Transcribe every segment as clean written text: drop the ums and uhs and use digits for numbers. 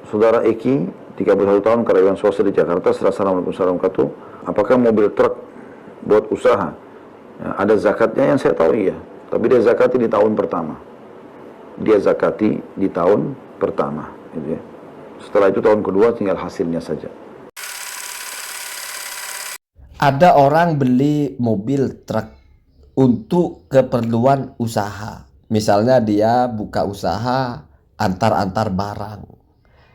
Saudara Eki, 31 tahun, karyawan swasta di Jakarta. Assalamualaikum warahmatullahi wabarakatuh. Apakah mobil truk buat usaha ada zakatnya? Yang saya tahu iya, tapi dia zakati di tahun pertama. Dia zakati di tahun pertama, gitu ya. Setelah itu tahun kedua tinggal hasilnya saja. Ada orang beli mobil truk untuk keperluan usaha. Misalnya dia buka usaha antar-antar barang,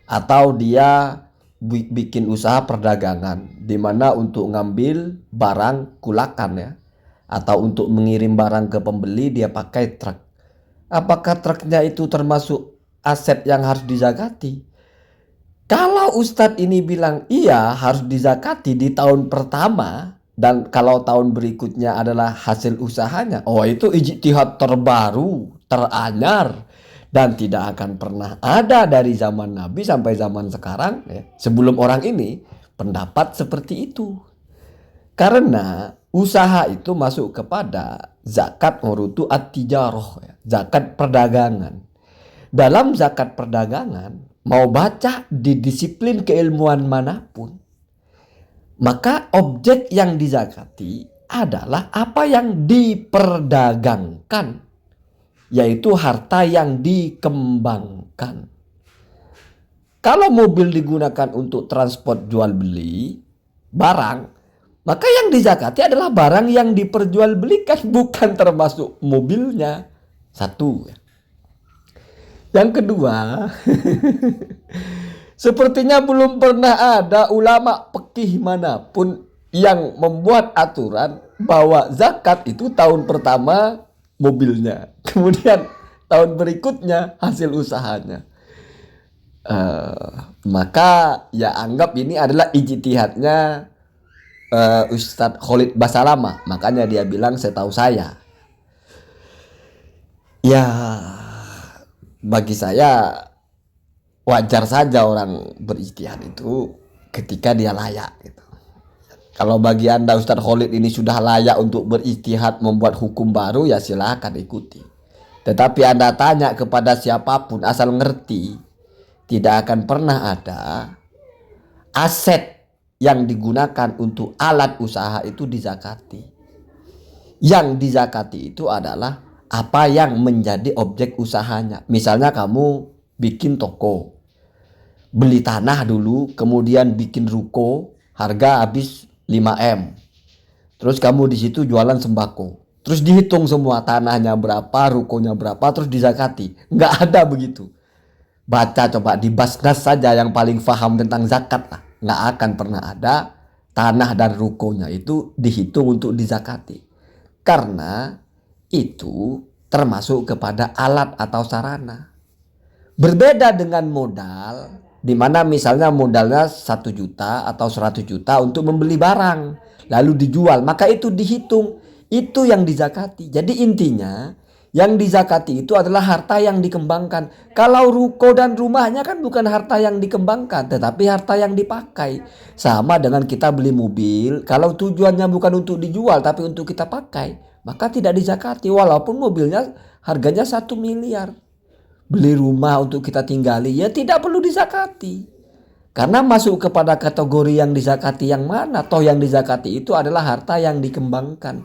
atau dia bikin usaha perdagangan di mana untuk ngambil barang kulakan ya, atau untuk mengirim barang ke pembeli dia pakai truk. Apakah truknya itu termasuk aset yang harus dizakati? Kalau Ustadz ini bilang iya harus dizakati di tahun pertama, dan kalau tahun berikutnya adalah hasil usahanya, oh itu ijtihad terbaru, teranyar, dan tidak akan pernah ada dari zaman Nabi sampai zaman sekarang ya, sebelum orang ini pendapat seperti itu. Karena usaha itu masuk kepada zakat urutu at-tijarah ya, zakat perdagangan. Dalam zakat perdagangan, mau baca di disiplin keilmuan manapun, maka objek yang dizakati adalah apa yang diperdagangkan, yaitu harta yang dikembangkan. Kalau mobil digunakan untuk transport jual beli barang, maka yang dizakati adalah barang yang diperjualbelikan, bukan termasuk mobilnya. Satu. Yang kedua, sepertinya belum pernah ada ulama fikih manapun yang membuat aturan bahwa zakat itu tahun pertama mobilnya, kemudian tahun berikutnya hasil usahanya. Maka ya anggap ini adalah ijtihadnya Ustadz Khalid Basalamah. Makanya dia bilang setahu saya. Ya bagi saya wajar saja orang berijtihad itu ketika dia layak gitu. Kalau bagi Anda Ustadz Khalid ini sudah layak untuk berijtihad membuat hukum baru, ya silakan ikuti. Tetapi Anda tanya kepada siapapun asal ngerti, tidak akan pernah ada aset yang digunakan untuk alat usaha itu dizakati. Yang dizakati itu adalah apa yang menjadi objek usahanya. Misalnya kamu bikin toko, beli tanah dulu, kemudian bikin ruko, harga habis 5M. Terus kamu di situ jualan sembako. Terus dihitung semua tanahnya berapa, rukonya berapa, terus dizakati. Nggak ada begitu. Baca coba di Basnas saja yang paling paham tentang zakat lah. Nggak akan pernah ada tanah dan rukonya itu dihitung untuk dizakati. Karena itu termasuk kepada alat atau sarana. Berbeda dengan modal, di mana misalnya modalnya 1 juta atau 100 juta untuk membeli barang, lalu dijual, maka itu dihitung, itu yang dizakati. Jadi intinya yang dizakati itu adalah harta yang dikembangkan. Kalau ruko dan rumahnya kan bukan harta yang dikembangkan, tetapi harta yang dipakai. Sama dengan kita beli mobil, kalau tujuannya bukan untuk dijual tapi untuk kita pakai, maka tidak dizakati walaupun mobilnya harganya 1 miliar. Beli rumah untuk kita tinggali, ya tidak perlu dizakati. Karena masuk kepada kategori yang dizakati yang mana? Toh yang dizakati itu adalah harta yang dikembangkan.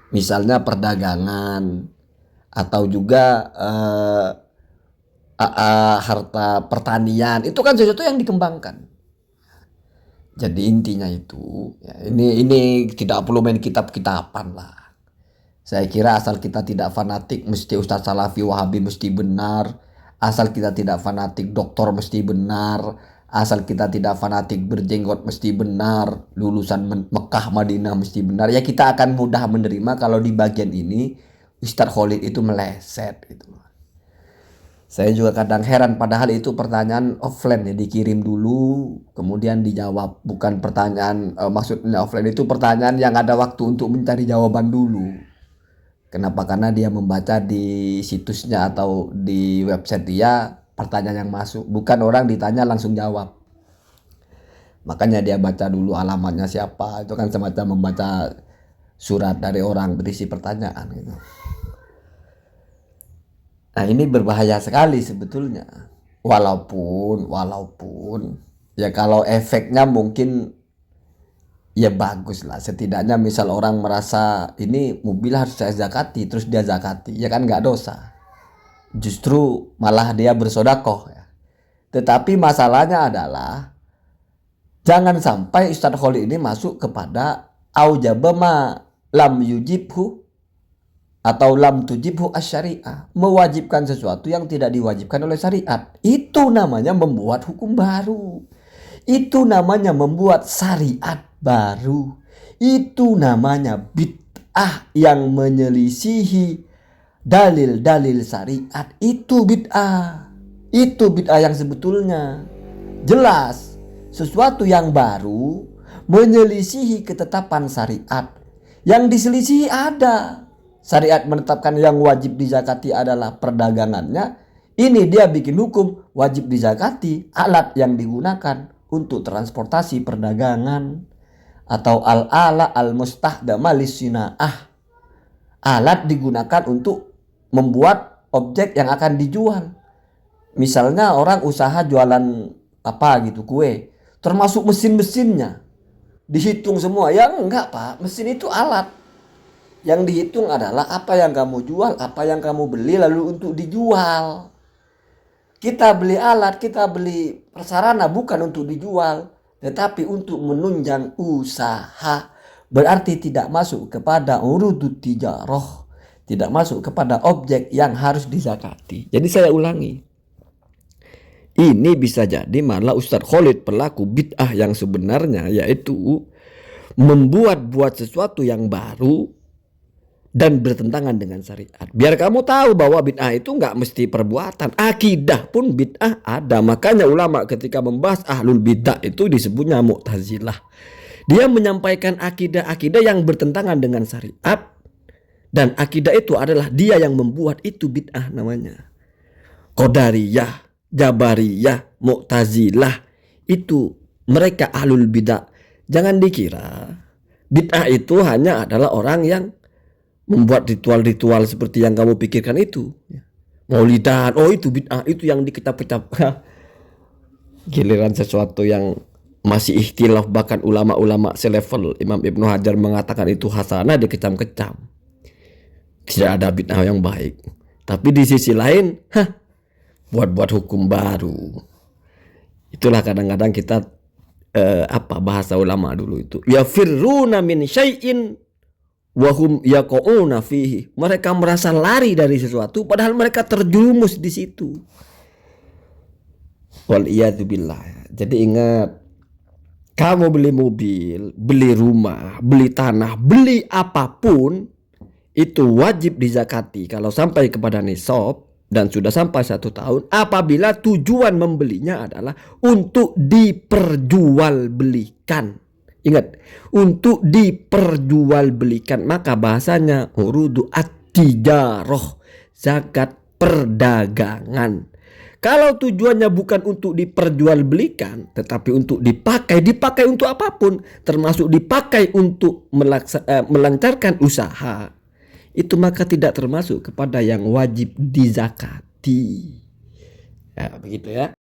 Misalnya perdagangan, atau juga harta pertanian, itu kan sesuatu yang dikembangkan. Jadi intinya itu ya, ini tidak perlu main kitab-kitaban lah. Saya kira asal kita tidak fanatik mesti Ustadz Salafi Wahabi mesti benar, asal kita tidak fanatik doktor mesti benar, asal kita tidak fanatik berjenggot mesti benar, lulusan Mekah Madinah mesti benar, ya kita akan mudah menerima kalau di bagian ini Ustadz Khalid itu meleset gitu. Saya juga kadang heran, padahal itu pertanyaan offline ya, dikirim dulu kemudian dijawab, bukan pertanyaan maksudnya offline itu pertanyaan yang ada waktu untuk mencari jawaban dulu. Kenapa? Karena dia membaca di situsnya atau di website dia pertanyaan yang masuk, bukan orang ditanya langsung jawab. Makanya dia baca dulu alamatnya siapa, itu kan semacam membaca surat dari orang berisi pertanyaan gitu. Nah ini berbahaya sekali sebetulnya. walaupun ya kalau efeknya mungkin ya bagus lah, setidaknya misal orang merasa ini mobil harus saya zakati terus dia zakati, ya kan nggak dosa, justru malah dia bersodakoh ya. Tetapi masalahnya adalah jangan sampai Ustadz Khalid ini masuk kepada aujabama lam yujibhu atau lam tujibhu asyariah, mewajibkan sesuatu yang tidak diwajibkan oleh syariat. Itu namanya membuat hukum baru. Itu namanya membuat syariat baru. Itu namanya bid'ah yang menyelisihi dalil-dalil syariat. Itu bid'ah. Itu bid'ah yang sebetulnya. Jelas, sesuatu yang baru menyelisihi ketetapan syariat. Yang diselisihi ada. Syariat menetapkan yang wajib dizakati adalah perdagangannya. Ini dia bikin hukum wajib dizakati alat yang digunakan untuk transportasi perdagangan. Atau al-ala al-mustahdama lissina'ah. Alat digunakan untuk membuat objek yang akan dijual. Misalnya orang usaha jualan apa gitu, kue. Termasuk mesin-mesinnya. Dihitung semua. Ya enggak Pak, mesin itu alat. Yang dihitung adalah apa yang kamu jual, apa yang kamu beli lalu untuk dijual. Kita beli alat, kita beli prasarana bukan untuk dijual, tetapi untuk menunjang usaha. Berarti tidak masuk kepada urudut tijarah, tidak masuk kepada objek yang harus dizakati. Jadi saya ulangi, ini bisa jadi malah Ustadz Khalid pelaku bid'ah yang sebenarnya, yaitu buat sesuatu yang baru dan bertentangan dengan syariat. Biar kamu tahu bahwa bid'ah itu nggak mesti perbuatan. Akidah pun bid'ah ada. Makanya ulama ketika membahas ahlul bid'ah itu disebutnya Mu'tazilah. Dia menyampaikan akidah-akidah yang bertentangan dengan syariat. Dan akidah itu adalah dia yang membuat, itu bid'ah namanya. Qadariyah, Jabariyah, Mu'tazilah. Itu mereka ahlul bid'ah. Jangan dikira bid'ah itu hanya adalah orang yang membuat ritual-ritual seperti yang kamu pikirkan itu. Maulidan, oh itu bid'ah, itu yang dikecap-kecap. Giliran sesuatu yang masih ikhtilaf, bahkan ulama-ulama selevel Imam Ibnu Hajar mengatakan itu hasanah, dikecam-kecam. Tidak ada bid'ah yang baik. Tapi di sisi lain, buat-buat hukum baru. Itulah kadang-kadang kita bahasa ulama dulu itu. Yafirruna min syai'in wahum yaqauna fihi. Mereka merasa lari dari sesuatu padahal mereka terjerumus di situ. Waliyadzubillah. Jadi ingat, kamu beli mobil, beli rumah, beli tanah, beli apapun itu wajib dizakati kalau sampai kepada nisab dan sudah sampai 1 tahun, apabila tujuan membelinya adalah untuk diperjualbelikan. Ingat, untuk diperjualbelikan, maka bahasanya urudu at-tijarah, zakat perdagangan. Kalau tujuannya bukan untuk diperjualbelikan, tetapi untuk dipakai untuk apapun, termasuk dipakai untuk melancarkan usaha, itu maka tidak termasuk kepada yang wajib dizakati. Ya, begitu ya.